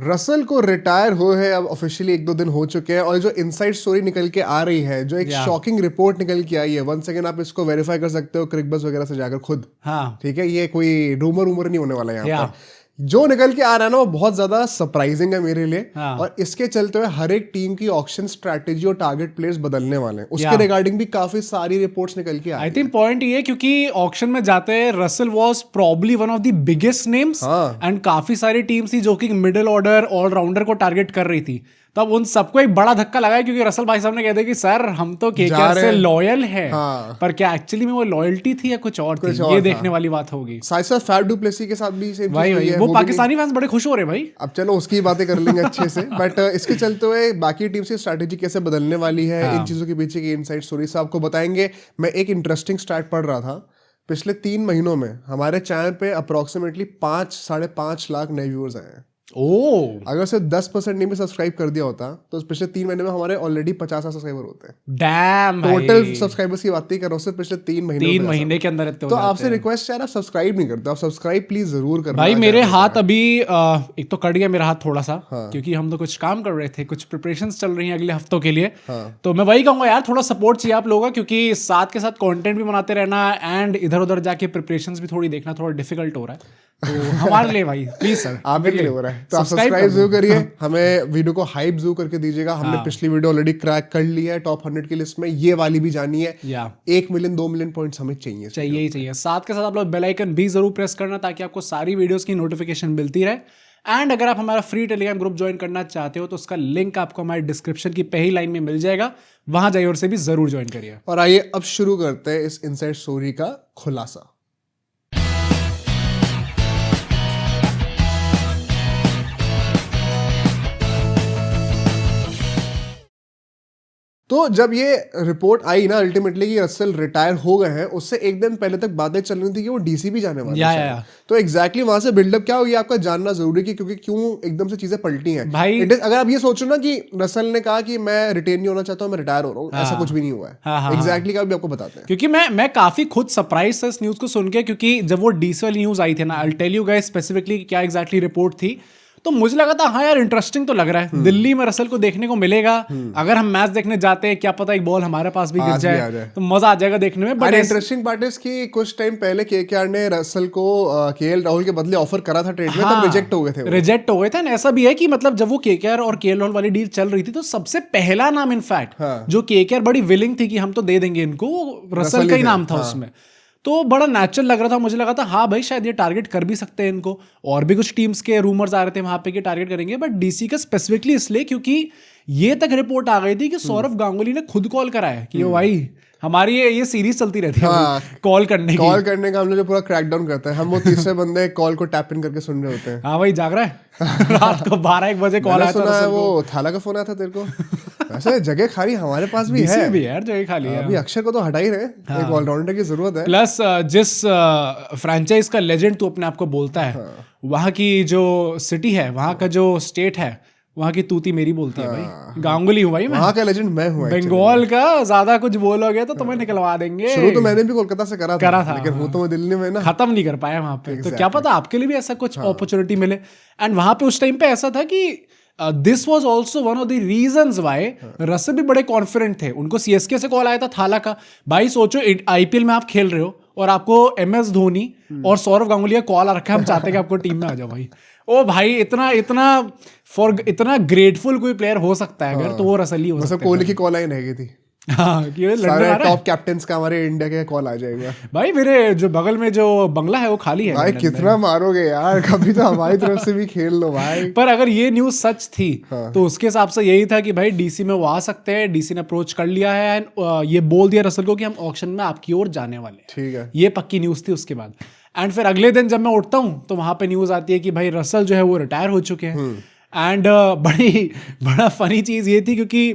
Russell को retire हुए हैं अब ऑफिशियली 1-2 दिन हो चुके हैं, और जो इनसाइड स्टोरी निकल के आ रही है, जो एक शॉकिंग रिपोर्ट निकल के आई है, वन सेकंड आप इसको वेरीफाई कर सकते हो क्रिकबज़ वगैरह से जाकर खुद। हाँ, ठीक है, ये कोई रूमर नहीं होने वाला है यहाँ या। पर। जो निकल के आ रहा है ना वो बहुत ज्यादा सरप्राइजिंग है मेरे लिए, हाँ। और इसके चलते हुए हर एक टीम की ऑक्शन स्ट्रैटेजी और टारगेट प्लेयर्स बदलने वाले हैं, उसके रिगार्डिंग भी काफी सारी रिपोर्ट्स निकल के आई आई थिंक पॉइंट ये क्योंकि ऑक्शन में जाते हैं Russell was probably one of the biggest names, and काफी सारी टीम्स थी जो कि मिडिल ऑर्डर ऑलराउंडर को टारगेट कर रही थी। तब उन सबको एक बड़ा धक्का लगा है क्योंकि रसल भाई साहब ने कहते कि सर हम तो केकेआर से लॉयल है। हाँ। पर क्या एक्चुअली में वो लॉयल्टी थी या कुछ और थी, ये देखने वाली बात होगी। साथ फैफ डू प्लेसी के साथ भी सेम भाई वो पाकिस्तानी फैंस बड़े खुश हो रहे भाई। अब चलो उसकी बातें कर लेंगे अच्छे से, बट इसके चलते हुए बाकी टीम की स्ट्रैटेजी कैसे बदलने वाली है, इन चीजों के पीछे की इनसाइड स्टोरी से आपको बताएंगे। मैं एक इंटरेस्टिंग स्टैट पढ़ रहा था, पिछले 3 महीनों में हमारे चैनल पे अप्रोक्सीमेटली 5-5.5 लाख नए व्यूअर्स आए हैं। अगर सिर्फ 10% ने भी सब्सक्राइब कर दिया होता तो पिछले 3 महीने में हमारे ऑलरेडी 50 सब्सक्राइबर होते हैं। डैम, टोटल सब्सक्राइबर्स की बात नहीं कर रहा हूँ, सिर्फ पिछले 3 महीने के अंदर इतने हो तो जाते आपसे हैं। रिक्वेस्ट यार, आप सब्सक्राइब नहीं करते, आप सब्सक्राइब प्लीज जरूर करना। भाई मेरे हाथ अभी एक तो कट गया मेरा हाथ थोड़ा सा, क्योंकि हम तो कुछ काम कर रहे थे, कुछ प्रिपरेशंस चल रही हैं अगले हफ्तों के लिए। तो मैं वही कहूंगा यार, थोड़ा सपोर्ट चाहिए आप लोगों का, क्योंकि साथ के साथ कंटेंट भी बनाते रहना एंड इधर उधर जाके प्रिपरेशंस भी थोड़ी देखना थोड़ा डिफिकल्ट हो रहा है। तो हमारे लिए भाई प्लीज सर, आप भी हो रहा है तो आप सब्सक्राइब जरूर करिए, हमें वीडियो को हाइप जरूर करके दीजिएगा। हमने पिछली वीडियो ऑलरेडी क्रैक कर ली है टॉप 100 की लिस्ट में, ये वाली भी जानी है। 1 मिलियन 2 मिलियन पॉइंट्स हमें चाहिए। साथ के साथ आप लोग बेल आइकन भी जरूर प्रेस करना ताकि आपको सारी वीडियोस की नोटिफिकेशन मिलती रहे। एंड अगर आप हमारा फ्री टेलीग्राम ग्रुप ज्वाइन करना चाहते हो तो उसका लिंक आपको हमारे डिस्क्रिप्शन की पहली लाइन में मिल जाएगा, वहां जाइए और से भी जरूर ज्वाइन करिए। और आइए अब शुरू करते हैं इस इनसाइड स्टोरी का खुलासा। तो जब ये रिपोर्ट आई ना अल्टीमेटली कि रसल रिटायर हो गए हैं, उससे एक दिन पहले तक बातें चल रही थी कि वो डीसी भी जाने वाले हैं। तो एग्जैक्टली वहां से बिल्डअप क्या हो गया आपका जानना जरूरी है, क्योंकि क्यों एकदम से चीजें पलटी हैं भाई। अगर आप ये सोचो ना कि रसल ने कहा कि मैं रिटेन नहीं होना चाहता हूँ, मैं रिटायर हो रहा हूँ, ऐसा कुछ भी नहीं हुआ है। एग्जैक्टली क्या भी आपको बताते हैं, क्योंकि मैं काफी खुद सरप्राइज था इस न्यूज को सुन के, क्योंकि जब वो डीसी वाली न्यूज आई थी ना, I tell you guys specifically क्या एग्जैक्टली रिपोर्ट थी, तो मुझे लगा था हाँ यार इंटरेस्टिंग तो लग रहा है, दिल्ली में रसल को देखने को मिलेगा। अगर हम मैच देखने जाते हैं, क्या पता एक बॉल हमारे पास भी गिर जाए तो मजा आ जाएगा देखने में। बट इंटरेस्टिंग पार्ट इज कि कुछ टाइम पहले केकेआर ने रसल को केएल राहुल के बदले ऑफर करा था ट्रेड में, तब रिजेक्ट हो गए थे। ऐसा भी है कि मतलब जब वो केकेआर और केएल राहुल वाली डील चल रही थी तो सबसे पहला नाम इनफैक्ट जो केकेआर बड़ी विलिंग थी कि हम तो दे देंगे इनको, रसल का ही नाम था उसमें। तो बड़ा नेचुरल लग रहा था, मुझे लगा था हाँ भाई शायद ये टारगेट कर भी सकते हैं इनको। और भी कुछ टीम्स के रूमर्स आ रहे थे वहां पे कि टारगेट करेंगे, बट डीसी का स्पेसिफिकली इसलिए क्योंकि ये तक रिपोर्ट आ गई थी कि सौरव गांगुली ने खुद कॉल करा है कि भाई हमारी ये सीरीज चलती रहती है कॉल करने का हम लोग जो पूरा क्रैकडाउन करते हैं, हम वो तीसरे बंदे कॉल को टैप इन करके सुन रहे होते हैं। हाँ भाई जाग रहा है रात को 12-1 बजे कॉल आया था, वो थाला का फोन आया था तेरे को। वैसे जगह खाली हमारे पास भी है यार, जगह खाली है। अभी अक्षर को तो हटा ही रहे, एक ऑलराउंडर की जरूरत है। प्लस जिस फ्रेंचाइज का लेजेंड तू अपने आप को बोलता है, वहां की जो सिटी है, वहां का जो स्टेट है, वहां की तूती मेरी बोलती है भाई। गांगुली हूँ भाई मैं, वहां का लेजेंड मैं हूँ। बंगाल का ज्यादा कुछ बोलोगे तो तुम्हें निकलवा देंगे। शुरू तो मैंने भी कोलकाता से करा था लेकिन हूँ तो मैं दिल्ली में ना, खत्म नहीं कर पाया वहां पे। तो क्या पता आपके लिए भी ऐसा कुछ अपॉर्चुनिटी मिले। एंड वहां पे उस टाइम पे ऐसा था कि this was also one of the reasons Y Russell भी बड़े कॉन्फिडेंट थे। उनको सीएसके से कॉल आया था थाला का, भाई सोचो आईपीएल में आप खेल रहे हो और आपको एमएस धोनी और सौरव गांगुली का कॉल आ रखा है, हम चाहते हैं कि आपको टीम में आ जाओ भाई। ओ भाई इतना ग्रेटफुल कोई प्लेयर हो सकता है अगर, तो वो रसल ही हो सकता है। कोहली की कॉल आई नहीं थी, सारे टॉप कैप्टन्स का हमारे इंडिया के कॉल आ जाएगा भाई। मेरे जो बगल में जो बंगला है वो खाली है भाई। कितना मारोगे यार, कभी तो हमारी तरफ से भी खेल लो भाई। पर अगर ये न्यूज सच थी तो उसके हिसाब से यही था कि भाई डीसी में वो आ सकते हैं, डीसी ने अप्रोच कर लिया है एंड ये बोल दिया रसल को कि हम ऑक्शन में आपकी ओर जाने वाले हैं। ठीक है, ये पक्की न्यूज थी। उसके बाद एंड फिर अगले दिन जब मैं उठता हूँ तो वहां पे न्यूज आती है कि भाई रसल जो है वो रिटायर हो चुके हैं। एंड बड़ा फनी चीज ये थी क्योंकि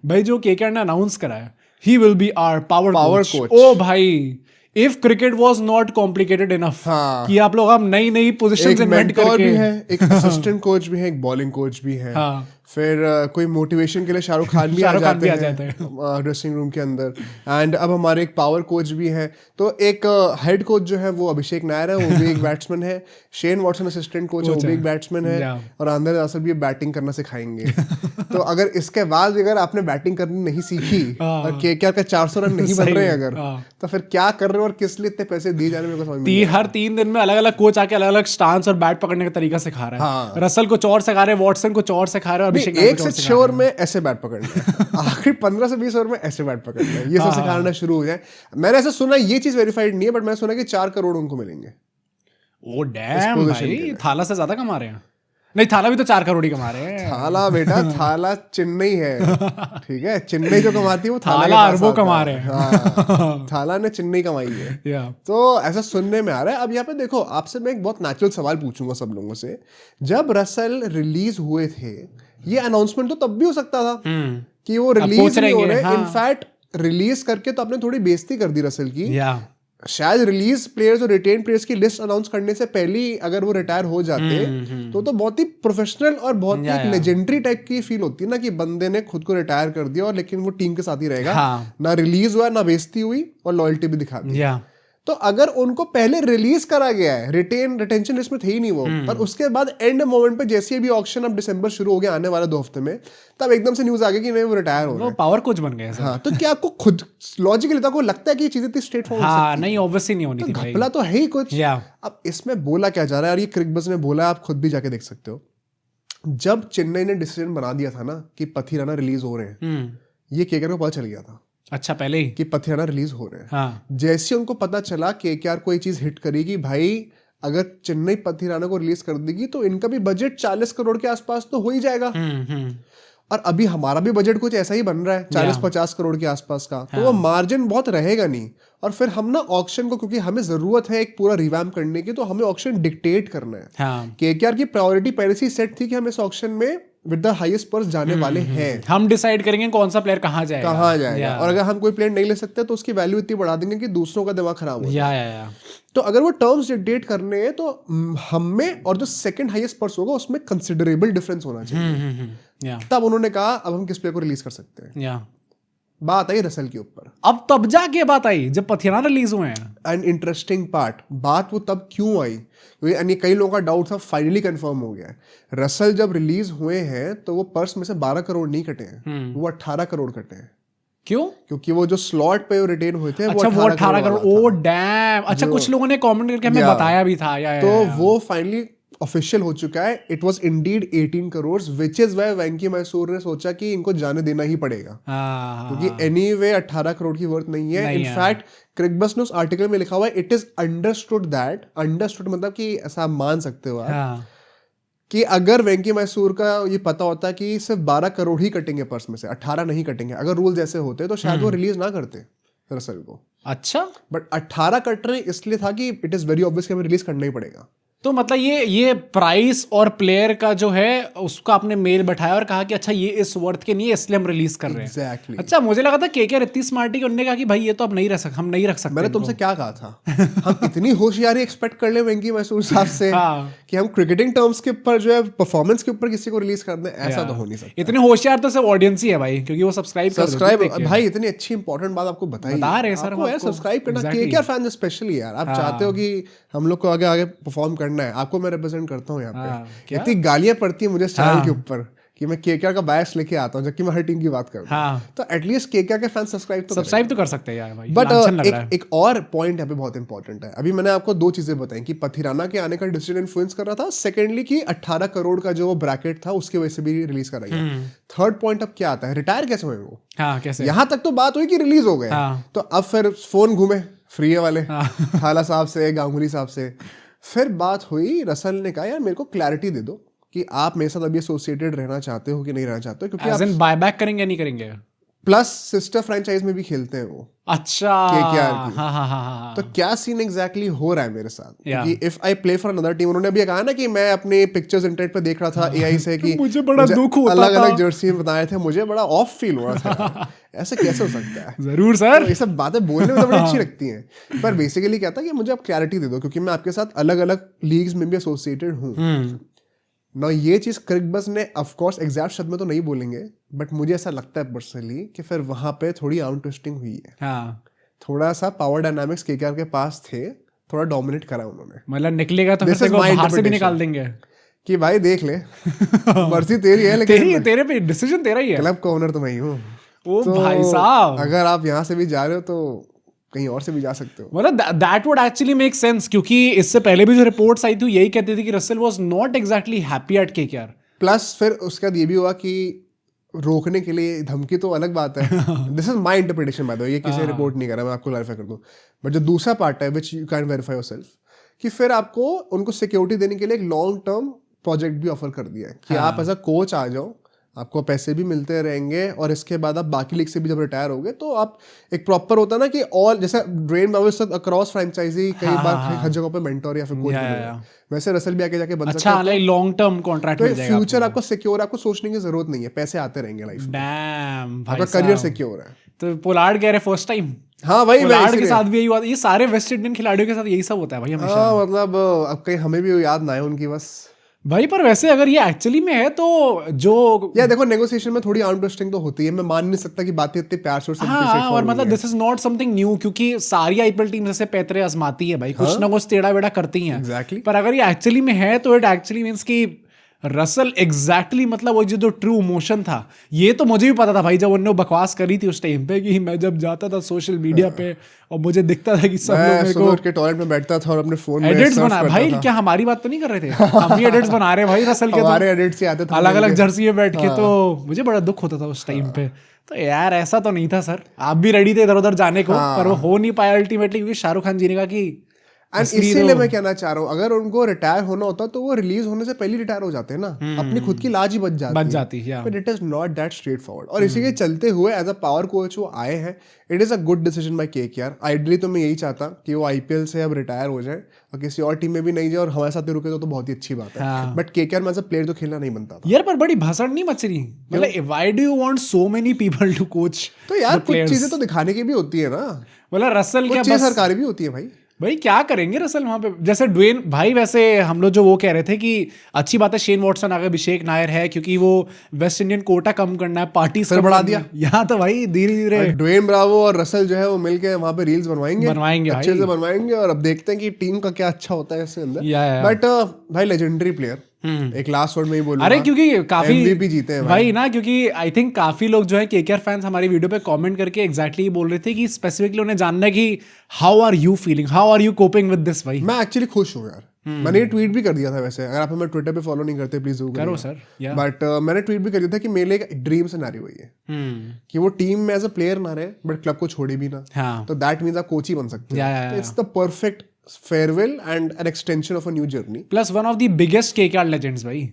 भाई जो केकेआर ने अनाउंस कराया, he will be our power coach. ओ भाई if cricket was not complicated enough कि आप लोग हम नई नई पोजीशंस इन्वेंट करके भी है, एक असिस्टेंट कोच भी है, एक बॉलिंग कोच भी है, फिर कोई मोटिवेशन के लिए शाहरुख खान भी आ जाते हैं ड्रेसिंग रूम के अंदर, एंड अब हमारे एक पावर कोच भी है। तो एक हेड कोच जो है वो अभिषेक नायर है, वो भी एक बैट्समैन है, शेन वॉटसन असिस्टेंट कोच है, वो भी एक बैट्समैन है, और आंद्रे रसल भी बैटिंग करना सिखाएंगे। तो अगर इसके बाद अगर आपने बैटिंग करनी नहीं सीखी और केकेआर का 400 रन नहीं बन रहे अगर, तो फिर क्या कर रहे हो और किस लिए इतने पैसे दिए जाने में समझ में हर 3 दिन में अलग अलग कोच आके अलग अलग स्टांस और बैट पकड़ने का तरीका सिखा रहा है। रसल को चौर सिखा रहे हैं, वॉटसन को चौर सिखा रहे हैं, एक से 6 ओवर में ऐसे बैट पकड़ना है, आखिरी 15 से 20 ओवर में ऐसे बैट पकड़ना है, ये सब सिखाना शुरू हो जाए। मैंने ऐसा सुना, ये चीज वेरीफाइड नहीं है, बट मैंने सुना कि 4 करोड़ उनको मिलेंगे। ओ डैम भाई, थाला से ज्यादा कमा रहे हैं। नहीं, थाला भी तो 4 करोड़ ही कमा रहे हैं। थाला बेटा, थाला चेन्नई है, ठीक है, चेन्नई जो कमाती है वो थाला अरबों कमा रहे हैं। हाँ, थाला ने चेन्नई कमाई है। तो ऐसा सुनने में आ रहा है। अब यहाँ पे देखो, आपसे मैं एक बहुत नेचुरल सवाल पूछूंगा सब लोगों से, जब रसल रिलीज हुए थे, ये अनाउंसमेंट तो तब भी हो सकता था कि वो रिलीज नहीं हो रहे। इनफैक्ट रिलीज करके तो आपने थोड़ी बेइज्जती कर दी रसल की। शायद रिलीज प्लेयर्स और रिटेन प्लेयर्स की लिस्ट अनाउंस करने से पहले अगर वो रिटायर हो जाते तो बहुत ही प्रोफेशनल और बहुत ही एक लेजेंडरी टाइप की फील होती है ना, कि बंदे ने खुद को रिटायर कर दिया और लेकिन वो टीम के साथ ही रहेगा। ना रिलीज हुआ, ना बेइज्जती हुई, और लॉयल्टी भी दिखा दी। तो अगर उनको पहले रिलीज करा गया है, रिटेंशन लिस्ट में थे ही नहीं वो, पर उसके बाद एंड मोमेंट पे जैसे भी ऑक्शन अब दिसंबर शुरू हो गया आने वाले 2 हफ्ते में, तब एकदम से न्यूज आ गई कि नहीं वो रिटायर हो गए, पावर कोच बन गए। हाँ, तो क्या आपको खुद लॉजिकली आपको लगता है कि ये चीजें इतनी स्ट्रेट फॉरवर्ड? हाँ, नहीं, ऑब्वियसली नहीं होनी थी भाई, घपला तो है ही कुछ। अब इसमें बोला क्या जा रहा है, और ये क्रिकबज़ ने बोला, आप खुद भी जाके देख सकते हो। जब चेन्नई ने डिसीजन बना दिया था ना कि पथिराना रिलीज हो रहे हैं, ये केकेआर को पता चल गया था। अच्छा, पहले ही कि पथिराना रिलीज हो रहे हैं। जैसे उनको पता चला केकेआर को ये चीज हिट करेगी, भाई अगर चेन्नई पथिराना को रिलीज कर देगी तो इनका भी बजट 40 करोड़ के आसपास तो हो ही जाएगा। और अभी हमारा भी बजट कुछ ऐसा ही बन रहा है, 40-50 करोड़ के आसपास का। तो वो मार्जिन बहुत रहेगा नहीं। और फिर हम ना ऑक्शन को, क्योंकि हमें जरूरत है एक पूरा रिवैम्प करने की, तो हमें ऑक्शन डिक्टेट करना है। केकेआर की प्रायोरिटी पहले से सेट थी कि हम इस ऑक्शन में विद द हाईएस्ट पर्स जाने वाले हैं। हम डिसाइड करेंगे कौन सा प्लेयर कहाँ जाएगा। और अगर हम कोई प्लेयर नहीं ले सकते तो उसकी वैल्यू इतनी बढ़ा देंगे कि दूसरों का दिमाग खराब हो जाए। तो अगर वो टर्म्स डिक्टेट करने हैं तो हम में और जो सेकंड हाईएस्ट पर्स होगा उसमें कंसिडरेबल डिफरेंस होना चाहिए। तब उन्होंने कहा अब हम किस प्लेयर को रिलीज कर सकते हैं। बात आई रसल के ऊपर। अब तब जाके बात आई जब पथिराना रिलीज हुए हैं। एंड इंटरेस्टिंग पार्ट, बात वो तब क्यों आई, क्योंकि कई लोगों का डाउट था, फाइनली कंफर्म हो गया है। रसल जब रिलीज हुए हैं तो वो पर्स में से 12 करोड़ नहीं कटे हैं, वो 18 करोड़ कटे हैं। क्यों? क्योंकि वो जो स्लॉट पे रिटेन हुए थे, अच्छा, वो 18 करोड़। Oh damn. अच्छा, कुछ लोगों ने कमेंट करके हमें बताया भी था। तो वो फाइनली ऑफिशियल हो चुका है। It was indeed 18 crore, which is why Venky Mysore ने सोचा कि इनको जाने देना ही पड़ेगा, क्योंकि एनीवे 18 करोड़ की वर्थ नहीं है। इनफैक्ट क्रिकबज़ ने उस आर्टिकल में लिखा हुआ है, it is understood that, understood मतलब कि ऐसा आप मान सकते हो आप, कि अगर वेंकी मैसूर का ये पता होता कि सिर्फ 12 करोड़ ही कटेंगे पर्स में से, 18 नहीं कटेंगे, अगर रूल जैसे होते तो शायद वो रिलीज ना करते रसल को। अच्छा, बट 18 कट रहे इसलिए था कि इट इज वेरी ऑब्वियस कि हमें रिलीज करना ही पड़ेगा। तो मतलब ये प्राइस और प्लेयर का जो है उसका आपने मेल बैठाया और कहा कि अच्छा ये इस वर्थ के नहीं है इसलिए हम रिलीज कर रहे हैं। Exactly. अच्छा, मुझे लगा था केकेआर इतनी स्मार्ट है कि उन्होंने कहा कि भाई ये तो अब नहीं हम नहीं रख सकते। मैंने तुमसे क्या कहा था हम इतनी होशियारी एक्सपेक्ट कर ले वेंकी मैसूर साहब से कि हम क्रिकेटिंग टर्म्स के ऊपर जो है परफॉर्मेंस के ऊपर किसी को रिलीज कर दें, ऐसा तो हो नहीं सकता। इतनी होशियार तो सिर्फ ऑडियंस ही है भाई, क्योंकि वो सब्सक्राइब भाई इतनी अच्छी इंपॉर्टेंट बात आपको बता रहे सर, सब्सक्राइब करना केकेआर फैन स्पेशली यार। आप चाहते हो कि हम लोग को आगे आगे परफॉर्म करना है, आपको मैं रिप्रेजेंट करता हूँ यहाँ पे। इतनी गालियां पड़ती है मुझे चैनल के ऊपर कि मैं केकेआर का बायस लेके आता हूँ, जबकि मैं हर टीम की बात करता हूँ। तो एटलीस्ट केकेआर के फैन सब्सक्राइब तो कर सकते हैं यार भाई। बट एक और पॉइंट यहाँ पे बहुत इंपॉर्टेंट है। अभी मैंने आपको 2 चीजें बताई कि पथिराना के आने का डिसीजन इन्फ्लुएंस कर रहा था, सेकेंडली कि 18 करोड़ का जो ब्रैकेट था उसकी वजह से भी रिलीज करा गया। थर्ड पॉइंट अब क्या आता है, रिटायर कैसे हुए वो, कैसे? यहाँ तक तो बात हुई कि रिलीज हो गए, तो अब फिर फोन घूमे फ्री वाले थाला साहब से, गांगुली साहब से। फिर बात हुई, रसल ने कहा यार मेरे को क्लैरिटी दे दो कि आप मेरे साथ अभी एसोसिएटेड रहना चाहते हो कि नहीं रहना चाहते हो, क्योंकि आप बायबैक करेंगे नहीं करेंगे। प्लस सिस्टर फ्रेंचाइज में भी खेलते हैं वो, अच्छा KKR की। हाँ तो क्या सीन एग्जैक्टली हो रहा है मेरे साथ, क्योंकि if I play for another team, उन्होंने अभी कहा ना कि मैं अपने पिक्चर्स इंटरनेट पे देख रहा था AI से कि मुझे बड़ा दुख होता अलग था। अलग जर्सी बताए थे, मुझे बड़ा ऑफ फील हो रहा था यार, ऐसे कैसे हो सकता है। जरूर सर, तो ये सब बातें बोलने में तो बड़ी अच्छी लगती हैं, पर बेसिकली क्या था कि मुझे आप क्लैरिटी दे दो, क्योंकि मैं आपके साथ अलग अलग लीग्स में भी एसोसिएटेड हूँ ना। ये चीज क्रिकबस ने ऑफ कोर्स एग्जैक्ट शब्द में तो नहीं बोलेंगे, बट मुझे ऐसा लगता है पर्सनली कि फिर वहां पे थोड़ी आउट ट्विस्टिंग हुई है। हाँ थोड़ा सा पावर डायनामिक्स KKR के पास थे, थोड़ा डोमिनेट करा उन्होंने, मतलब निकलेगा तो फिर This is तेरे को my बाहर से भी interpretation. निकाल देंगे। कि भाई देख ले मर्जी तेरी है, लेकिन तेरे पे डिसीजन तेरा ही है। क्लब का ओनर तो मैं ही हूँ। ओ तो भाई साहब, अगर आप यहाँ से भी जा रहे हो तो कहीं और से भी जा सकते हो। मतलब that would actually make sense, क्योंकि इससे पहले भी जो रिपोर्ट्स आई थी यही कहती थी कि Russell was not exactly happy at KKR। Plus फिर उसके बाद ये भी हुआ कि रोकने के लिए धमकी तो अलग बात है, this is my interpretation by the way, ये किसी रिपोर्ट नहीं कर रहा, मैं आपको क्लैरिफाई कर दूं। बट जो दूसरा पार्ट है which you can verify yourself, कि फिर आपको उनको सिक्योरिटी देने के लिए एक लॉन्ग टर्म प्रोजेक्ट भी ऑफर कर दिया है कि आप एज अ कोच आ जाओ, आपको पैसे भी मिलते रहेंगे, और इसके बाद आप बाकी लीग से भी जब रिटायर होगे तो आप एक प्रॉपर होता है ना कि ऑल, जैसे ड्वेन ब्रावो के साथ अक्रॉस फ्रेंचाइजी कई बार हर जगह पे मेंटर या फिर कोच बने, वैसे रसेल भी आके जाके बन सकता है। अच्छा, लॉन्ग टर्म कॉन्ट्रैक्ट मिल जाएगा, फ्यूचर आपको सिक्योर, आपको सोचने की जरूरत नहीं है, पैसे आते रहेंगे लाइफ में, डैम भाई आपका करियर सिक्योर है। तो पोलार्ड कह रहे फर्स्ट टाइम, हाँ भाई, पोलार्ड के साथ भी यही हुआ। ये सारे वेस्ट इंडियन खिलाड़ियों के साथ यही सब होता है भाई हमेशा। हाँ मतलब अब कहीं हमें भी याद ना आए उनकी बस भाई। पर वैसे अगर ये एक्चुअली में है तो जो या देखो नेगोशिएशन में थोड़ी अंडरस्टैंडिंग तो होती है, मैं मान नहीं सकता कि बातें इतनी प्यार से और हाँ, और मतलब this is not something new, क्योंकि सारी IPL टीम जैसे पैतरे आजमाती है भाई, कुछ ना कुछ टेढ़ा बेड़ा करती हैं। Exactly. पर अगर ये एक्चुअली में है तो इट एक्चुअली मीन्स कि रसल एग्जैक्टली मतलब वो जो ट्रू इमोशन था, ये तो मुझे भी पता था भाई, जब उन्होंने बकवास करी थी उस टाइम पे कि मैं जब जाता था सोशल मीडिया पे और मुझे दिखता था कि सब लोग मेरे को के टॉयलेट में बैठता था और अपने फोन में एडिट्स बना भाई। क्या हमारी बात तो नहीं कर रहे थे? हम ही एडिट्स बना रहे भाई रसल के, हमारे एडिट्स ही आते थे अलग अलग जर्सी में बैठ के। तो मुझे बड़ा दुख होता था उस टाइम पे। तो यार ऐसा तो नहीं था सर, आप भी रेडी थे इधर उधर जाने को, पर वो हो नहीं पाया अल्टीमेटली, क्योंकि शाहरुख खान जी ने कहा कि एंड इसीलिए मैं कहना चाह रहा हूँ, अगर उनको रिटायर होना होता तो वो रिलीज होने से पहले रिटायर हो जाते हैं ना, अपनी खुद की लाज ही बच जाती है। But it is not that straight forward, और इसी के चलते हुए एज अ पावर कोच वो आए हैं। It is a good decision by KKR। Ideally तो मैं यही चाहता कि वो IPL से अब रिटायर हो जाए और किसी और टीम में भी नहीं जाए और हमारे साथ रुके तो बहुत ही अच्छी बात है। बट KKR में एज अ प्लेयर तो खेलना नहीं बनता था यार। पर बड़ी भाषण नहीं मच रही, मतलब why do you want so many people to coach? तो यार कुछ चीजें तो दिखाने की भी होती है ना, मतलब रसल क्या बस सरकारी भी होती है भाई क्या करेंगे रसल वहां पे? जैसे ड्वेन भाई, वैसे हम लोग जो वो कह रहे थे कि अच्छी बात है शेन वॉटसन आ गए, अभिषेक नायर है, क्योंकि वो वेस्ट इंडियन कोटा कम करना है, पार्टी फिर बढ़ा दिया यहाँ। तो भाई धीरे धीरे ड्वेन ब्रावो और रसल जो है वो मिलके वहां पे रील्स बनवाएंगे अच्छे से बनवाएंगे, और अब देखते हैं कि टीम का क्या अच्छा होता है इसके अंदर। बट भाई लेजेंडरी प्लेयर, एक लास्ट वर्ड में ही बोलूंगा, अरे क्योंकि काफी MVP जीते हैं भाई ना, क्योंकि आई थिंक काफी लोग जो है KKR फैंस हमारी वीडियो पे कमेंट करके एग्जैक्टली बोल रहे थे कि स्पेसिफिकली उन्हें जानना है कि how are you feeling, how are you coping with this. भाई मैं एक्चुअली खुश हूँ यार, मैंने ये ट्वीट भी कर दिया था। वैसे अगर आप हमें ट्विटर पे फॉलो नहीं करते प्लीज करो सर, बट मैंने ट्वीट भी कर दिया था कि मेरे लिए एक ड्रीम सिनेरियो है कि वो टीम में एज अ प्लेयर ना रहे बट क्लब को छोड़े भी ना, तो दैट मींस आप कोच ही बन सकते हैं। It's the perfect farewell and an extension of a new journey, plus one of the biggest KKR legends भाई,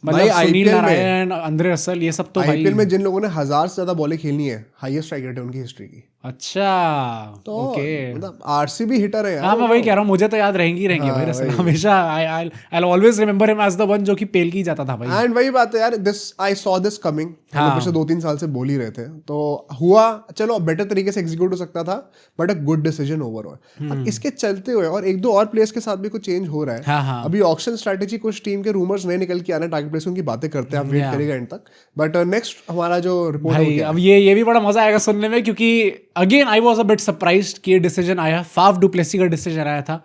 मतलब सुनील नारायण, अंद्रे रसल, ये सब तो भाई IPL में जिन लोगों ने 1000 से ज्यादा बॉलें खेलनी है, हाईएस्ट स्ट्राइक रेट है उनकी हिस्ट्री की। अच्छा तो ओके, मतलब RCB हिटर है यार। हाँ मैं वही कह रहा हूँ, मुझे तो याद रहेंगी भाई रसल हमेशा। I always remember him as the one जो कि पेल की जाता था भाई। एंड वही बात है यार, this I saw this coming, पिछले 2-3 साल से बोल ही रहे थे, तो हुआ। चलो बेटर तरीके से एग्जीक्यूट हो सकता था, but a good decision overall. इसके चलते हुए और 1-2 और प्लेयर्स के साथ भी कुछ चेंज हो रहा है। अभी ऑक्शन स्ट्रेटेजी, कुछ टीम के रूमर्स नए निकल के आ रहे हैं, टारगेट प्लेयर्स की बातें करते हैं, आप वेट करेगा एंड तक। बट नेक्स्ट हमारा जो रिपोर्ट है, अब ये भी बड़ा मजा आएगा सुनने में, क्योंकि again I was a bit surprised कि ये डिसीजन आया, फाफ डुप्लेसी का डिसीजन आया था।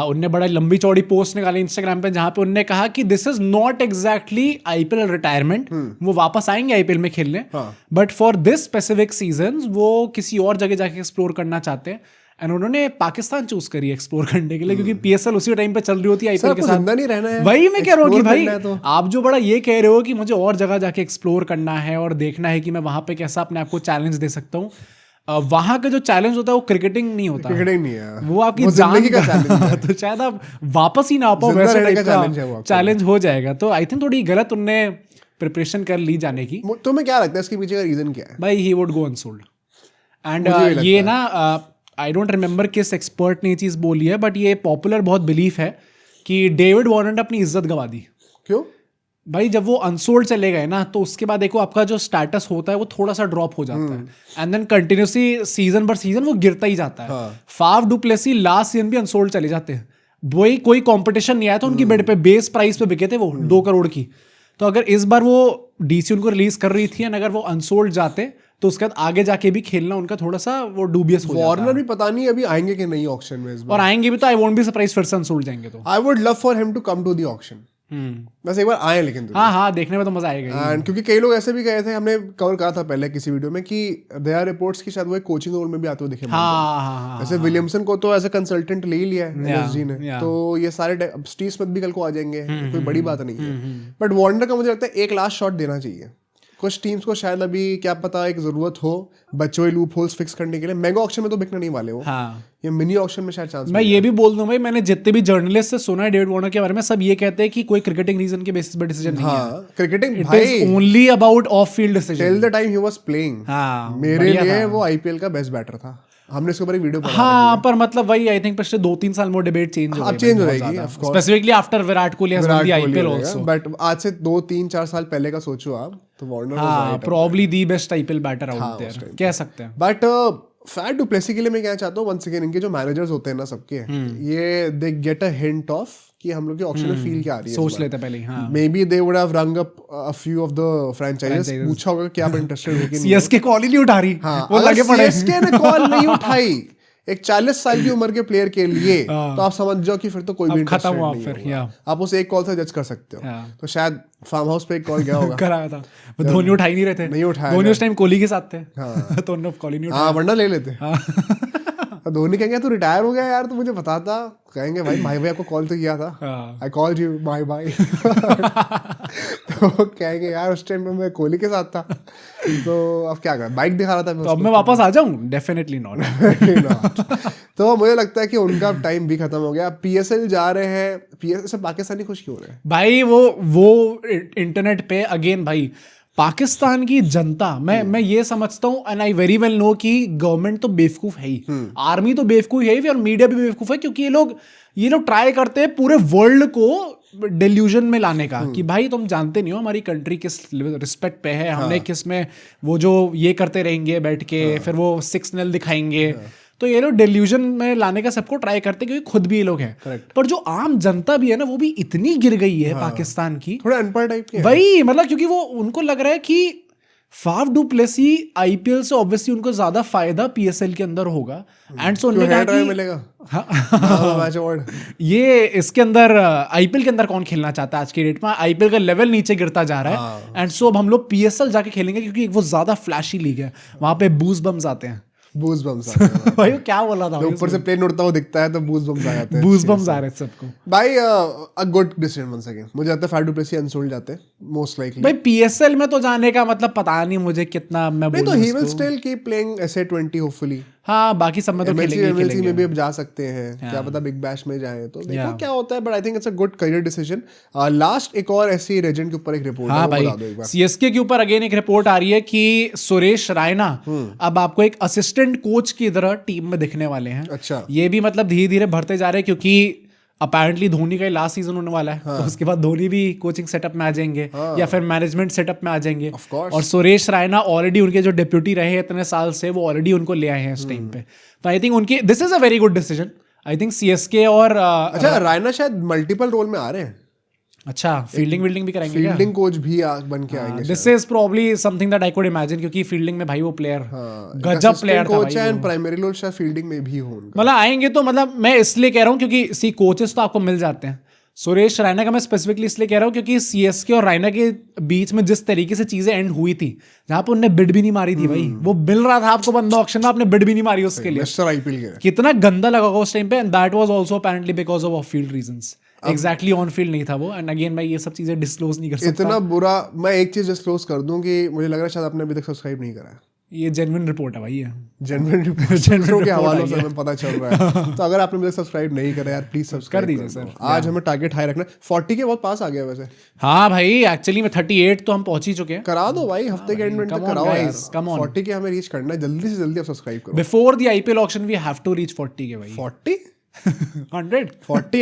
उनने बड़ा लंबी चौड़ी पोस्ट निकाली इंस्टाग्राम पे, जहां पे उनने कहा कि this is not exactly IPL retirement, वो वापस आएंगे IPL में खेलने, but for this specific season वो किसी और जगह जाके एक्सप्लोर करना चाहते हैं। एंड उन्होंने पाकिस्तान चूज करी एक्सप्लोर करने के लिए, क्योंकि PSL उसी टाइम पे चल रही होती है IPL के साथ। नहीं रहना है, वही मैं कह रहा हूँ कि भाई आप जो बड़ा ये कह रहे हो कि मुझे और जगह जाके एक्सप्लोर करना है और देखना है कि मैं वहां पे कैसा अपने आप को चैलेंज दे सकता हूँ, वहां का जो चैलेंज होता है वो क्रिकेटिंग नहीं होता, क्रिकेटिंग नहीं है, वो आपकी वो जान जिंदगी का challenge है। तो शायद आप वापस ही ना आ पाओ, जिंदा वैसे रहने टाइप का का challenge है वो आपके चैलेंज हो जाएगा। तो आई थिंक थोड़ी गलत उनने प्रिपरेशन कर ली जाने की। तुम्हें क्या लगता है इसके पीछे का रीजन क्या है? भाई he would go unsold and मुझे भी लगता ये है। ना आई डोंट रिमेंबर किस एक्सपर्ट ने ये चीज़ बोली है, बट ये पॉपुलर बहुत बिलीफ है कि डेविड वार्नर ने अपनी इज्जत गंवा दी। क्यों? भाई जब वो अनसोल्ड चले गए ना, तो उसके बाद देखो आपका जो स्टेटस होता है वो थोड़ा सा ड्रॉप हो जाता है, एंड देन कंटिन्यूसली सीजन पर सीजन वो गिरता ही जाता है। Faf du Plessis last season भी अनसोल्ड चले जाते हैं, वही कोई कंपटीशन नहीं आया था उनकी बेड पे, बेस प्राइस पे बिके थे वो 2 करोड़ की। तो अगर इस बार वो डीसी उनको रिलीज कर रही थी, एंड अगर वो अनसोल्ड जाते तो उसके बाद आगे जाके भी खेलना उनका थोड़ा सा वो डूबियस हो जाता वार्नर भी पता नहीं अभी आएंगे कि नहीं ऑक्शन में इस है। बार, और आएंगे भी तो आई वोंट बी सरप्राइज फिर से अनसोल्ड जाएंगे तो। I would love for him to come to the auction, बस एक बार आए लेकिन। हाँ हाँ, देखने में तो मजा आएगा ही। एंड क्योंकि कई लोग ऐसे भी गए थे, हमने कवर करा था पहले किसी वीडियो में कि देयर आर रिपोर्ट्स कि शायद वो एक कोचिंग रोल में भी आते हुए दिखे। हाँ हाँ हाँ, जैसे विलियमसन को तो एज अ कंसल्टेंट ले ही लिया है Yeah, एलएसजी ने, yeah. तो ये सारे स्टीव स्मिथ भी कल को आ जाएंगे, कोई बड़ी बात नहीं है। बट वार्नर का मुझे लगता है एक लास्ट शॉट देना चाहिए। कुछ टीम्स को शायद अभी क्या पता एक जरूरत हो बच्चों के लूप होल्स फिक्स करने के लिए। मेगा ऑक्शन में तो बिकने नहीं वाले वो, हाँ। ये मिनी ऑक्शन में शायद चांस। मैं ये भी बोल दूं भाई, मैंने जितने भी जर्नलिस्ट से सुना है डेविड वार्नर के बारे में, सब ये कहते हैं कि कोई क्रिकेटिंग रीजन के बेसिस पे डिसीजन नहीं है। हाँ, क्रिकेटिंग इट भाई is only about of field decision. Till the time he was playing, हाँ, मेरे बढ़िया लिए था। वो आईपीएल का बेस्ट बैटर था। हमने इसके ऊपर एक वीडियो बना हाँ, पर मतलब वही आई थिंक पिछले 2-3 साल में डिबेट चेंज हो अब चेंज हो जाएगी of course, specifically after Virat Kohli has one the IPL also. But आज से 2-3-4 साल पहले का सोचो आप, तो वार्नर हाँ, probably the best IPL batter out there, कह सकते हैं। बट फैट डुप्लेसी के लिए मैं क्या चाहता हूँ, वंस अगेन इनके जो मैनेजर्स होते हैं ना सबके, ये they get a hint of कि हम लोग के ऑक्शन में फील क्या आ रही है, सोच लेते पहले। हाँ, maybe they would have rung up a few of the franchises, पूछा होगा कि आप इंटरेस्टेड हो कि नहीं। सीएसके कॉल ही नहीं उठा रही, हाँ, वो लगे पड़े। सीएसके ने कॉल नहीं उठाई एक 40 साल की उम्र के प्लेयर के लिए, तो आप समझ जाओ कि फिर तो कोई भी खत्म हुआ नहीं फिर, होगा। आप उस एक कॉल से जज कर सकते हो। तो शायद फार्म हाउस पे एक कॉल गया होगा, कराया था, धोनी उठा ही नहीं रहे थे, नहीं उठाया, धोनी उस टाइम कोहली के साथ थे। हाँ। तो उन्होंने कॉल ही नहीं हाँ, वरना ले लेते। उठाया। धोनी कहेंगे तू रिटायर हो गया यार, तो मुझे बताता। कहेंगे भाई भाई आपको कॉल तो किया था, I called you bye bye. तो कहेंगे यार उस टाइम में मैं कोहली के साथ था, तो अब क्या कर, बाइक दिखा रहा था मैं तो अब मैं वापस आ जाऊं? Definitely not. तो मुझे लगता है कि उनका टाइम भी खत्म हो गया। पीएसएल जा रहे हैं, पीएसएल से पाकिस्तानी खुश क्यों हो रहे हैं भाई? वो इंटरनेट पे अगेन भाई पाकिस्तान की जनता, मैं ये समझता हूँ and I very well know कि गवर्नमेंट तो बेवकूफ है ही, आर्मी तो बेवकूफ है ही, और मीडिया भी बेवकूफ है, क्योंकि ये लोग ट्राई करते हैं पूरे वर्ल्ड को डिल्यूजन में लाने का कि भाई तुम जानते नहीं हो हमारी कंट्री किस रिस्पेक्ट पे है, हमने किस में वो जो ये करते रहेंगे बैठ के, फिर वो 6-0 दिखाएंगे। तो ये लोग डिल्यूजन में लाने का सबको ट्राई करते हैं, क्योंकि खुद भी ये लोग हैं। पर जो आम जनता भी है ना, वो भी इतनी गिर गई है पाकिस्तान की, थोड़ा अनपढ़ टाइप के वही मतलब, क्योंकि वो उनको लग रहा है कि फाफ डू प्लेसी आईपीएल से ऑब्वियसली उनको ज्यादा फायदा पीएसएल के अंदर होगा, एंड सो उन्होंने कहा कि मिलेगा। ये इसके अंदर आईपीएल के अंदर कौन खेलना चाहता है आज की डेट में? आईपीएल का लेवल नीचे गिरता जा रहा है, एंड सो अब हम लोग पीएसएल जाके खेलेंगे, क्योंकि वो ज्यादा फ्लैशी लीग है, वहां पे बूज बम्स आते हैं। बूज बम्स आते हैं भाई वो क्या बोला था, ऊपर से प्लेन उड़ता हुआ दिखता है तो बूज बम्स आ जाते हैं। बूज बम्स आ रहे हैं सबको भाई। A good decision once again. मुझे लगता है फैट डू प्लेसी अनसोल्ड जाते हैं मोस्ट लाइकली। भाई पीएसएल में तो जाने का मतलब पता नहीं मुझे कितना, मैं नहीं तो he will still keep playing SA20 hopefully. हाँ, बाकी सब में तो खेलेंगे में भी अब जा सकते हैं, क्या पता बिग बैश में जाए तो देखो क्या होता है। But I think it's a good career decision. Last एक और ऐसी लेजेंड के ऊपर एक रिपोर्ट, हाँ भाई, सीएसके के ऊपर अगेन एक रिपोर्ट आ रही है कि सुरेश रायना अब आपको एक असिस्टेंट कोच की तरह टीम में दिखने वाले हैं। अच्छा, ये भी मतलब धीरे धीरे बढ़ते जा रहे हैं, क्योंकि अपेरेंटली धोनी का लास्ट सीजन होने वाला है। तो उसके बाद धोनी भी कोचिंग सेटअप में आ जाएंगे, या फिर मैनेजमेंट सेटअप में आ जाएंगे। और सुरेश रायना ऑलरेडी उनके जो डिप्यूटी रहे हैं इतने साल से, वो ऑलरेडी उनको ले आए हैं इस टाइम पे। तो आई थिंक उनकी this is a very good decision. I think CSK और अच्छा, रायना शायद मल्टीपल रोल में आ रहे हैं। अच्छा, फील्डिंग भी कराएंगे, फील्डिंग कोच भी बन के आएंगे। This is probably something that I could imagine, क्योंकि फील्डिंग में भाई वो प्लेयर गजब प्लेयर था भाई। एंड प्राइमरी रोल शायद फील्डिंग में भी हो उनका। मतलब आएंगे तो मतलब मैं इसलिए कह रहा हूँ क्योंकि सी कोचेस तो आपको मिल जाते हैं। सुरेश रायना का मैं स्पेसिफिकली इसलिए कह रहा हूँ क्योंकि सीएसके और रायना के बीच में जिस तरीके से चीजें एंड हुई थी, जहां पर उन्होंने बिड भी नहीं मारी थी भाई, वो मिल रहा था आपको बंदा ऑक्शन में, आपने बिड भी नहीं मारी उसके लिए। मिस्टर आईपीएल के कितना गंदा लगा उस टाइम पे, and that was also apparently because of of field reasons. Exactly on field नहीं था वो। एंड अगेन मैं ये सब चीजें डिस्क्लोज नहीं कर सकता। इतना बुरा। मैं एक चीज डिस्क्लोज कर दूं कि मुझे लग रहा है शायद आपने अभी तक सब्सक्राइब नहीं करा है। ये जेन्युइन रिपोर्ट है भाई, ये जेन्युइन रिपोर्ट के हवालों से हमें पता चल रहा है। तो अगर आपने मुझे सब्सक्राइब नहीं करा यार, प्लीज सब्सक्राइब कर दीजिए सर। आज हमें टारगेट हाई रखना। 40 के बहुत पास आ गया वैसे। हाँ भाई, एक्चुअली में 38 तो हम पहुंच ही चुके हैं। करा दो भाई, हफ्ते के एंड में तक कराओ यार। 40 के हमें रीच करना है, जल्दी से जल्दी आप सब्सक्राइब करो। Before the IPL auction we have to reach 40 K भाई। 40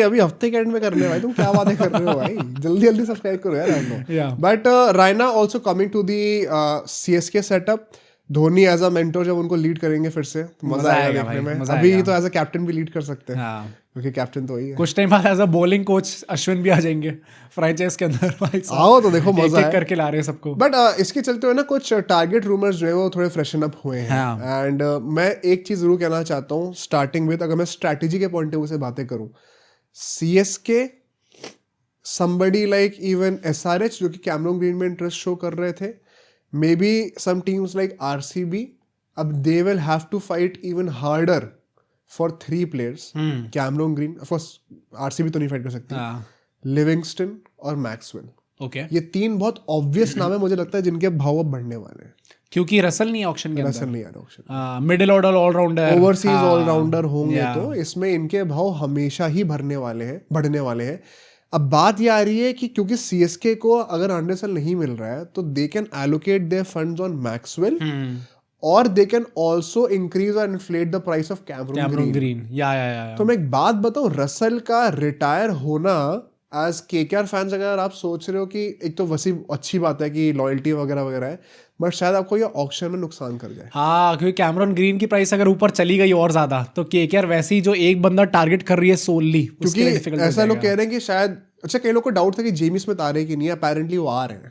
अभी हफ्ते के एंड में करने भाई, तुम क्या बातें कर रहे हो भाई? जल्दी जल्दी सब्सक्राइब करो यार हम लोग। But Raina also coming to the CSK setup. Dhoni as a mentor जब उनको लीड करेंगे फिर से तो मजा आएगा देखने में। अभी तो एज अ कैप्टन भी लीड कर सकते हैं, क्योंकि कैप्टन तो वही है। कुछ टाइम बाद as a bowling coach Ashwin भी आ जाएंगे फ्रैंचाइज के अंदर भाई। आओ तो देखो मजा एक करके ला रहे हैं सबको। बट इसके चलते हुए ना कुछ टारगेट रूमर्स जो है वो थोड़े फ्रेशन अप हुए हैं। एंड मैं एक चीज जरूर कहना चाहता हूँ स्टार्टिंग विद, अगर मैं स्ट्रैटेजी के पॉइंट ऑफ व्यू से बातें करूँ, CSK somebody like even SRH जो कि कैमरन ग्रीन में इंटरेस्ट शो कर रहे थे, maybe some teams like RCB, अब they will have to fight even harder for 3 players। Cameron Green, of course RCB तो नहीं फाइट कर सकती, लिविंगस्टन और मैक्सवेल। ओके, ये 3 बहुत ऑब्वियस नाम है मुझे लगता है जिनके भाव अब बढ़ने वाले हैं, क्योंकि रसल नहीं ऑक्शन के अंदर। रसल नहीं आ रहा auction, middle order allrounder, overseas allrounder होंगे तो इसमें इनके भाव हमेशा ही बढ़ने वाले हैं। अब बात ये आ रही है कि क्योंकि CSK को अगर एंडरसन नहीं मिल रहा है तो they can allocate there funds on Maxwell, और दे कैन ऑल्सो इंक्रीज और inflate the price of Cameron green. या तो मैं एक बात बताऊं, रसल का रिटायर होना एज KKR फैंस अगर आप सोच रहे हो कि एक तो वैसी अच्छी बात है कि लॉयल्टी वगैरह वगैरह है, बट शायद आपको ये ऑक्शन में नुकसान कर जाए। हाँ, क्योंकि कैमरन ग्रीन की प्राइस अगर ऊपर चली गई और ज्यादा तो KKR वैसे ही जो एक बंदा टारगेट कर रही है सोलली, क्योंकि ऐसा लोग कह रहे हैं कि शायद, अच्छा कई लोग को डाउट था कि जेमी स्मिथ आ रहे हैं कि नहीं, अपेरेंटली वो आ रहे हैं।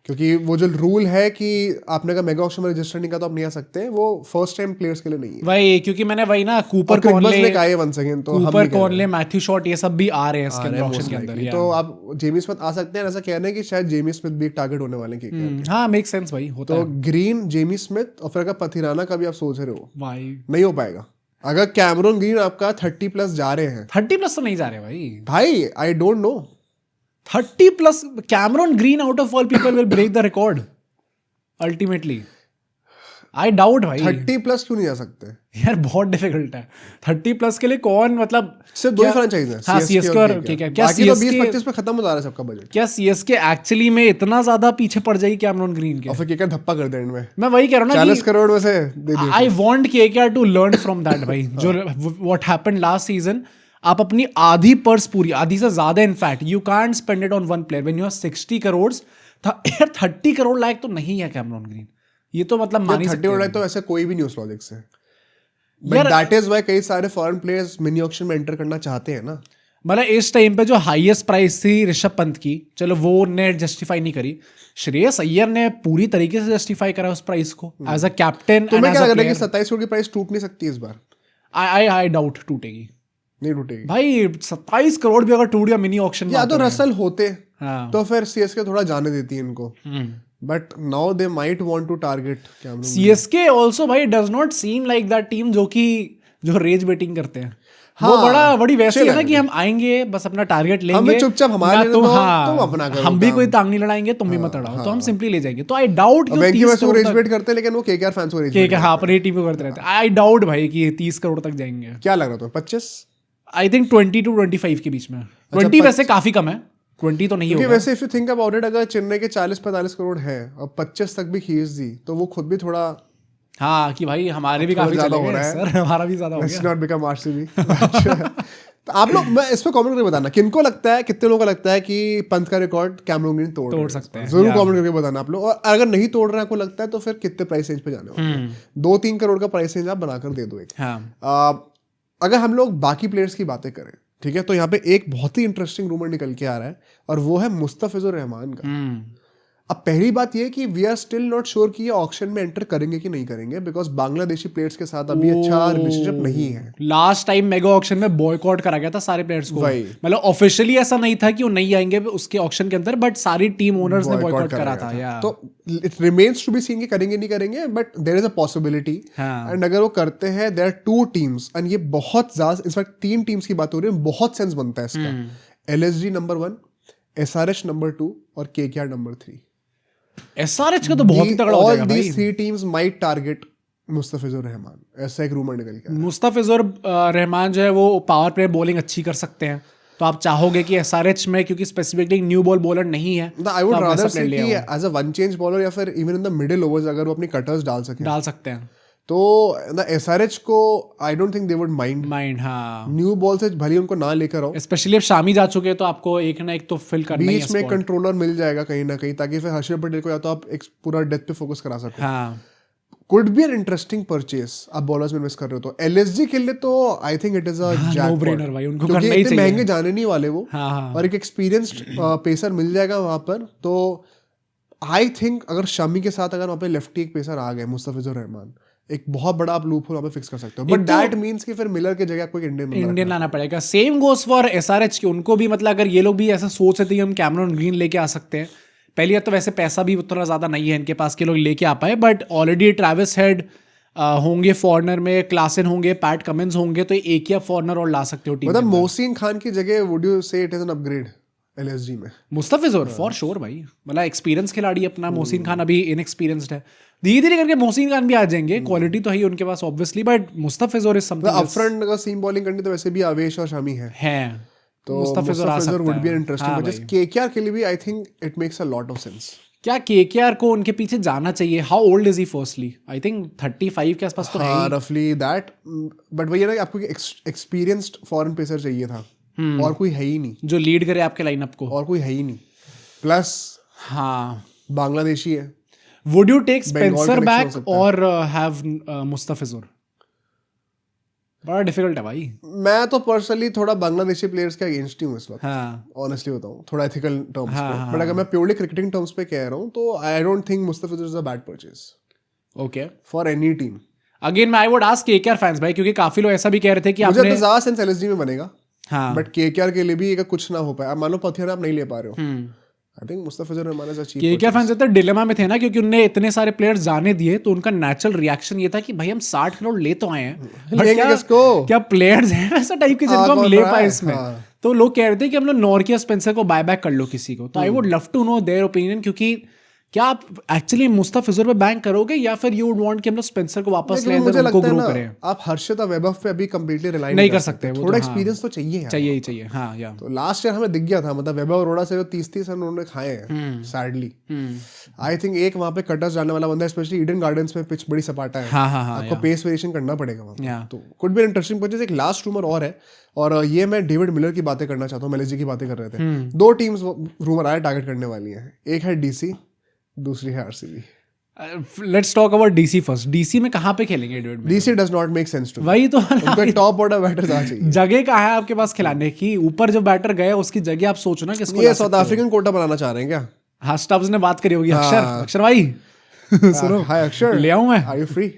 क्योंकि वो जो रूल है कि आपने अगर मेगा ऑक्शन में रजिस्टर नहीं किया तो आप नहीं आ सकते, वो फर्स्ट टाइम प्लेयर्स के लिए नहीं है भाई। क्योंकि मैंने वही ना कूपर कॉनले, कूपर कॉनले, मैथ्यू शॉट, ये सब भी आ रहे हैं इसके ऑक्शन के अंदर। तो आप जेमी स्मिथ आ सकते हैं, ऐसा कहना है कि शायद जेमी स्मिथ भी एक टारगेट होने वाले हैं। हाँ, मेक सेंस भाई, होता है। तो ग्रीन, जेमी स्मिथ और फिर अगर पथिराना का भी आप सोच रहे हो, भाई नहीं हो पाएगा। अगर कैमरन ग्रीन आपका 30+ जा रहे हैं, 30+ तो नहीं जा रहे भाई I don't know, 30+, Cameron Green out of all people will break the record ultimately. I doubt भाई 30+ क्यों नहीं जा सकते यार, बहुत डिफिकल्ट है 30+ के लिए। कौन, मतलब सिर्फ 2 ही फ्रेंचाइज हैं, हाँ, CSK और KKR। क्या बाकी तो 20-25 पे खत्म हो जा रहा है सबका बजट। क्या CSK एक्चुअली में इतना ज्यादा पीछे पड़ जाएगी कैमरन ग्रीन के? और फिर KKR धप्पा कर दे एंड में। मैं वही कह रहा हूँ ना, 40 करोड़ में से दे दिए। I want KKR to learn from that भाई। जो व्हाट हैपेंड लास्ट सीजन, आप अपनी आधी पर्स पूरी, आधी से ज्यादा in fact, you can't spend it on one player when you have 60 crore. यार 30 करोड़ लायक तो नहीं है कैमरन ग्रीन, ये तो मतलब मान ही सकते 30 करोड़ लायक तो ऐसे कोई भी नहीं उस लॉजिक से। बट दैट इज व्हाई कई सारे फॉरेन प्लेयर्स मिनी ऑक्शन में एंटर करना चाहते हैं ना। मतलब इस टाइम पे जो हाईएस्ट प्राइस थी ऋषभ पंत की, चलो वो ने जस्टिफाई नहीं करी, श्रेयस अय्यर ने पूरी तरीके से जस्टिफाई करा उस प्राइस को एज अ कैप्टन। तो मैं क्या लग रहा है कि 27 करोड़ की प्राइस टूट नहीं सकती इस बार? आई डाउट टूटेगी, नहीं टूटेगी भाई। 27 करोड़ भी अगर टूट गया मिनी ऑक्शन, या तो रसल होते तो फिर CSK थोड़ा जाने देती है इनको, but now they might want to target Cameron. CSK also भाई does not seem like that team जो रेज बेटिंग करते हैं। हाँ, वो बड़ी वैसी है ना कि हम आएंगे बस अपना टारगेट लेंगे, हमें चुपचाप हमारे तुम अपना करो, हम भी कोई टांग नहीं लड़ाएंगे, तुम भी मत लड़ाओ, तो हम सिंपली ले जाएंगे। तो आई डाउट कि 30 करोड़ रेज बेट करते हैं, लेकिन वो KKR फैंस को रेज बेट हाँ पर ये टीम को करते रहते हैं। आई डाउट भाई कि 30 करोड़ तक जाएंगे। क्या लग रहा था 25? आई थिंक 20 to 25 के बीच में। 20 वैसे काफी कम है, 20 तो नहीं होगा। वैसे if you think about it, अगर चेन्नई के 40-45 करोड़ है और 25 तक भी खींच दी तो वो खुद भी थोड़ा, हाँ कि भाई हमारे भी काफी ज्यादा हो रहा है सर, हमारा भी ज्यादा हो गया। Let's not become RCB। तो आप लोग, मैं इस पे कमेंट करके बताना किनको लगता है, कितने लोगों को लगता है कि पंत का रिकॉर्ड कैमरन ग्रीन तोड़ सकते हैं। जरूर कमेंट करके बताना आप लोग। और अगर नहीं तोड़ रहा है, आपको लगता है, तो फिर कितने प्राइस रेंज पे जाने होंगे। 2-3 करोड़ का प्राइस रेंज आप बनाकर दे दो एक। अगर हम लोग बाकी प्लेयर्स की बातें करें, ठीक है, तो यहाँ पे एक बहुत ही इंटरेस्टिंग रूमर निकल के आ रहा है और वो है मुस्तफिजुर रहमान का। अब पहली बात ये कि we are still not sure कि ये ऑक्शन में एंटर करेंगे कि नहीं करेंगे, बिकॉज बांग्लादेशी प्लेयर्स के साथ अभी अच्छा रिलेशनशिप नहीं है। लास्ट टाइम मेगा ऑक्शन में बॉयकॉट करा गया था सारे प्लेयर्स को, मतलब ऑफिशियली ऐसा नहीं था कि वो नहीं आएंगे उसके ऑक्शन के अंदर, बट सारी टीम ओनर्स ने बॉयकॉट करा था। तो it remains to be seen कि करेंगे नहीं करेंगे, but there is a possibility. And अगर वो करते हैं, देयर आर 2 टीम्स, एंड ये बहुत ज्यादा, इनफैक्ट 3 टीम्स की बात हो रही है, बहुत सेंस बनता है इसका। LSG नंबर 1, SRH नंबर 2 और KKR नंबर 3। SRH का तो बहुत ही तगड़ा हो जाएगा भाई। All these three teams might target Mustafizur Rahman, ऐसा एक रूमर निकल गया। मुस्तफिजुर रहमान जो है वो पावर प्ले बॉलिंग अच्छी कर सकते हैं, तो आप चाहोगे कि SRH में, क्योंकि स्पेसिफिकली न्यू बॉल बॉलर नहीं है, I would rather say कि as a one change bowler या फिर even in the middle overs अगर वो अपनी कटर्स डाल सकते हैं तो the SRH को I don't think they would mind। हाँ, न्यू बॉल से भले उनको ना लेकर आओ, स्पेशली अब शामी जा चुके हैं तो आपको एक ना एक तो फिल करना ही है बीच में कंट्रोलर मिल जाएगा कहीं ना कहीं, ताकि फिर हर्षद पटेल को या तो आप एक पूरा डेथ पे फोकस करा सको। हाँ, could be an interesting purchase। आप बॉलर्स में इन्वेस्ट कर रहे हो तो LSG के लिए तो I think it is a no brainer भाई, उनको क्योंकि करना ही इतने चाहिए। महंगे जाने नहीं वाले वो, हाँ, और एक एक्सपीरियंस्ड पेसर मिल जाएगा वहां पर। तो आई थिंक अगर शमी के साथ अगर वहाँ पे लेफ्टी एक पेसर आ गए, मुस्तफिजुर रहमान, एक बहुत बड़ा आप लूप होल वहाँ पे फिक्स कर सकते हो। बट दैट मींस कि फिर मिलर की जगह आपको इंडियन लाना पड़ेगा। सेम गोस फॉर SRH की, उनको भी मतलब अगर ये लोग भी ऐसा सोच रहे थे कि हम कैमरन ग्रीन लेके आ सकते हैं, पहली बात तो वैसे पैसा भी उतना ज़्यादा नहीं है इनके पास कि लोग लेके आ पाए, बट ऑलरेडी ट्रैविस हेड होंगे फॉरनर में, क्लासन होंगे, पैट कमिंस होंगे, तो एक या फॉरनर और ला सकते हो टीम। मतलब मोहसिन खान की जगह वुड यू से it is an upgrade LSG में? मुस्तफिजुर फॉर श्योर भाई, मतलब एक्सपीरियंस खिलाड़ी अपना। मोहसिन खान अभी इनएक्सपीरियंस्ड है, धीरे धीरे करके मोहसिन खान भी आ जाएंगे, क्वालिटी तो है ही उनके पास obviously, but Mustafizur is something up front अगर सीम बॉलिंग करनी तो वैसे भी आवेश और शमी है तो Mustafizur would be interesting purchase. KKR के लिए भी आई think it makes a lot of sense. क्या KKR को उनके पीछे जाना चाहिए? How old is he firstly? I think 35 के आसपास तो है रफली दैट, बट वही है ना, आपको एक्सपीरियंस्ड फॉरेन पेसर चाहिए था, और कोई है ही नहीं जो लीड करे आपके लाइनअप को, और कोई है ही नहीं। प्लस हाँ, बांग्लादेशी है। Would you take Spencer back और हैव मुस्तफिजुर? बड़ा डिफिकल्ट है भाई। मैं तो पर्सनली थोड़ा बांग्लादेशी प्लेयर्स के अगेंस्ट ही हूँ इस वक्त, हाँ, ऑनेस्टली बताऊँ, थोड़ा एथिकल टर्म्स पे। बट अगर मैं प्योरली क्रिकेटिंग टर्म्स पे कह रहा हूँ तो I don't think Mustafizur is a bad purchase okay for any team. Again I would ask KKR fans भाई, क्योंकि काफी लोग ऐसा भी कह रहे थे कि मुझे आपने तो ज्यादा सेंस LSG में बनेगा, हाँ, बट KKR के लिए भी अगर कुछ ना हो पाए, मान लो पथियार आप नहीं ले पा रहे हो, I think Mustafizur Rahman is a cheap. KKR fans ज्यादा डिलेमा में थे ना, क्योंकि उनने इतने सारे प्लेयर्स जाने दिए, तो उनका नेचुरल रिएक्शन ये था कि भाई हम 60 करोड़ ले तो आए हैं, but क्या प्लेयर्स हैं वैसा टाइप के जिनको हम ले पाए इसमें। तो लोग कह रहे थे कि हम लोग नॉर्क या स्पेंसर को बाय बैक कर लो किसी को। तो I would love to know their opinion, क्योंकि क्या आप एक्चुअली मुस्तफिजुर पे बैंक करोगे या फिर यू वुड वांट कि हम लोग स्पेंसर को वापस ले आए, उनको ग्रो करें? आप हर्षद और वैभव पे अभी कंप्लीटली रिलाई नहीं कर सकते, थोड़ा एक्सपीरियंस तो चाहिए यार, चाहिए हाँ यार। तो लास्ट ईयर हमें दिख गया था, मतलब वैभव अरोड़ा से 30 रन उन्होंने खाए हैं सैडली। आई थिंक एक वहाँ पे कटर्स डालने वाला बंदा, स्पेशली ईडन गार्डन्स में पिच बड़ी सपाटा है, आपको पेस वेरिएशन करना पड़ेगा वहाँ, तो कुड बी इंटरेस्टिंग परचेज। एक लास्ट रूमर और है, और ये मैं डेविड मिलर की बातें करना चाहता हूँ, LSG की बातें कर रहे थे। दो टीम्स रूमर आया टारगेट करने वाली हैं, एक है DC, दूसरी है RCB। Let's talk about DC first. DC में कहाँ पे खेलेंगे David Miller? DC does not make sense to, वही तो उनको टॉप ऑर्डर बैटर्स आ चाहिए। जगह कहाँ है आपके पास खिलाने की? ऊपर जो बैटर गए उसकी जगह आप सोचो ना किसको। ये साउथ अफ्रीकन कोटा बनाना चाह रहे हैं क्या? हाँ, स्टब्स ने बात करी होगी। अक्षर भाई सुनो, हाय अक्षर, ले आऊं मैं? Are you free?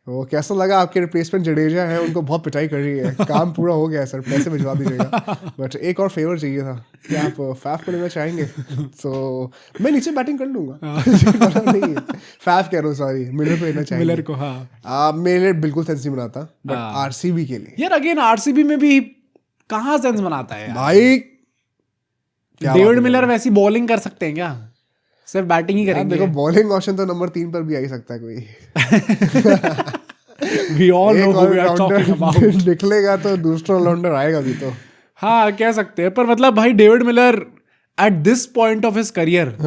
वो कैसा लगा? आपके रिप्लेसमेंट जडेजा है, उनको बहुत पिटाई कर रही है, काम पूरा हो गया सर, पैसे भिजवा दीजिएगा। बट एक और फेवर चाहिए था कि आप फैफ को लेना चाहेंगे, तो मैं नीचे बैटिंग कर लूंगा। नहीं फैफ कह रहा हूँ, सॉरी, मिलर पे लेना चाहिए। मिलर को हाँ, मेरे लिए बिल्कुल सेंस नहीं बनाता, बट RCB के लिए यार अगेन RCB में भी कहाँ सेंस बनाता है भाई? डेविड मिलर वैसी बॉलिंग कर सकते हैं क्या? सिर्फ बैटिंग ही करेंगे? देखो बॉलिंग ऑप्शन तो नंबर 3 पर भी आ ही सकता है कोई। We all know who we are talking about। निकलेगा तो दूसरा ऑलराउंडर आएगा भी तो। हाँ, कह सकते हैं, पर मतलब भाई David Miller at this point of his career,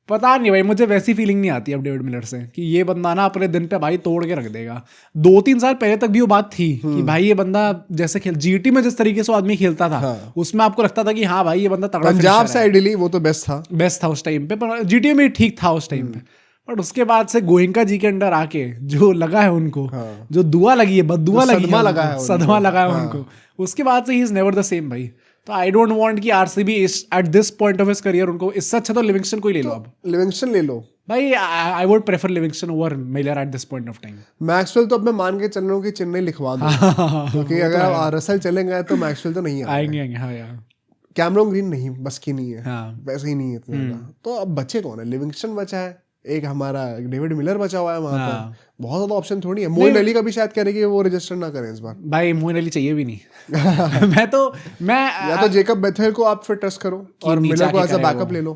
पता नहीं भाई, मुझे वैसी फीलिंग नहीं आती अब डेविड मिलर से कि ये बंदा ना अपने दिन पे भाई तोड़ के रख देगा। 2-3 साल पहले तक भी वो बात थी कि भाई ये बंदा जैसे GT में जिस तरीके से आदमी खेलता था, उसमें आपको लगता था कि हाँ भाई ये बंदा तगड़ा। पंजाब से आइडियली वो तो बेस्ट था उस टाइम पे, पर GT में ठीक था उस टाइम पे। बट उसके बाद से गोयनका जी के अंडर आके जो लगा है उनको, जो दुआ लगी है, बददुआ लगी है, सदमा लगा है उनको, उसके बाद से he is never the same भाई। तो आई डोंट वांट कि RCB at this point of his career, उनको इससे अच्छा तो लिविंगस्टन को ही ले लो। अब लिविंगस्टन ले लो भाई, I would prefer Livingstone over Miller at this point of time. Maxwell तो अब मैं मान के चल रहा हूँ कि चेन्नई लिखवा दो, क्योंकि अगर आप रसल चलेंगे तो मैक्सवेल तो नहीं आएंगे। हाँ यार, कैमरन ग्रीन नहीं, बस की नहीं है, वैसे ही नहीं है इतना। तो अब बचे कौन है? लिविंगस्टन बचा है, एक हमारा डेविड मिलर बचा हुआ है वहां पर, बहुत ज्यादा ऑप्शन थोड़ी है। मोइन अली का भी शायद कह रहे कि वो रजिस्टर ना करें इस बार। भाई मोइन अली चाहिए भी नहीं। मैं या तो जेकब बेथेल को आप फिर ट्रस्ट करो और मिलर को एज अ बैकअप ले लो।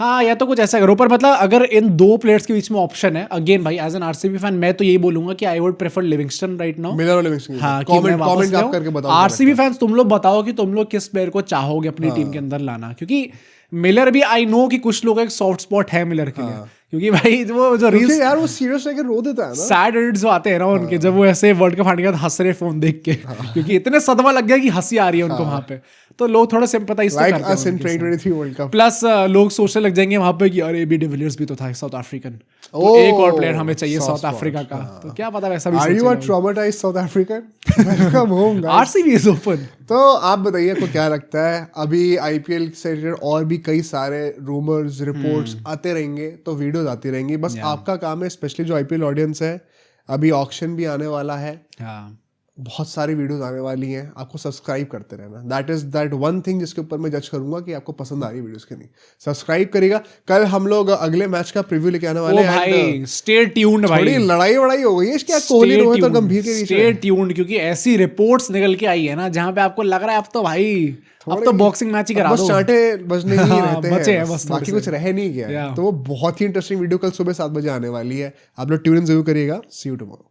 हाँ, या तो कुछ ऐसा करो, पर मतलब अगर इन दो प्लेयर्स के बीच में ऑप्शन है, अगेन भाई एज एन आरसीबी फैन मैं तो यही बोलूंगा कि I would prefer Livingstone right now. Miller और लिविंगस्टन। हाँ, कमेंट आप करके बताओ। आरसीबी फैंस तुम लोग बताओ कि तुम लोग किस प्लेयर को चाहोगे अपनी टीम के अंदर लाना, क्योंकि मिलर भी आई नो कि कुछ लोगों का एक सॉफ्ट स्पॉट है मिलर के लिए, क्योंकि भाई वो जो रील्स यार वो सीरियस लेके रो देता है ना, सैड एडिट्स जो आते हैं ना उनके, जब वो ऐसे वर्ल्ड कप हारने के बाद हंस रहे फोन देख के, क्योंकि इतने सदमा लग गया कि हंसी आ रही है उनको वहां पे, तो लोग थोड़ा सिंपैथाइज तो करते हैं 2023 वर्ल्ड कप। प्लस लोग सोचने लग जाएंगे वहां पे कि अरे एबी डिविलियर्स भी तो था साउथ अफ्रीकन, तो एक और प्लेयर हमें चाहिए साउथ अफ्रीका का, तो क्या पता वैसा भी are you a traumatised South African? Welcome home guys, RCB is open. तो आप बताइए आपको क्या लगता है, अभी आईपीएल से रिलेटेड और भी कई सारे रूमर्स रिपोर्ट्स आते रहेंगे, तो वीडियोस आती रहेंगी, बस आपका काम है, स्पेशली जो आईपीएल ऑडियंस है, अभी ऑक्शन भी आने वाला है, बहुत सारी वीडियोस आने वाली हैं, आपको सब्सक्राइब करते रहना, that is that one thing जिसके ऊपर मैं जज करूंगा कि आपको पसंद आ रही है वीडियोस की नहीं। सब्सक्राइब करिएगा। कल हम लोग अगले मैच का प्रीव्यू लेके आने वाले हैं भाई, स्टे ट्यून्ड भाई। थोड़ी लड़ाई हो गई है इसके कोहली रोहित और गंभीर के बीच में, स्टे ट्यून्ड, क्योंकि ऐसी रिपोर्ट्स निकल के आई है ना जहां पे आपको लग रहा है अब तो भाई अब तो बॉक्सिंग मैच ही करा दो, बस चांटे बजने ही रहते बचे हैं, बस बाकी कुछ रह नहीं गया। तो वो बहुत ही इंटरेस्टिंग वीडियो कल सुबह 7 बजे आने वाली है, आप लोग ट्यून इन जरूर करिएगा। सी यू टुमारो।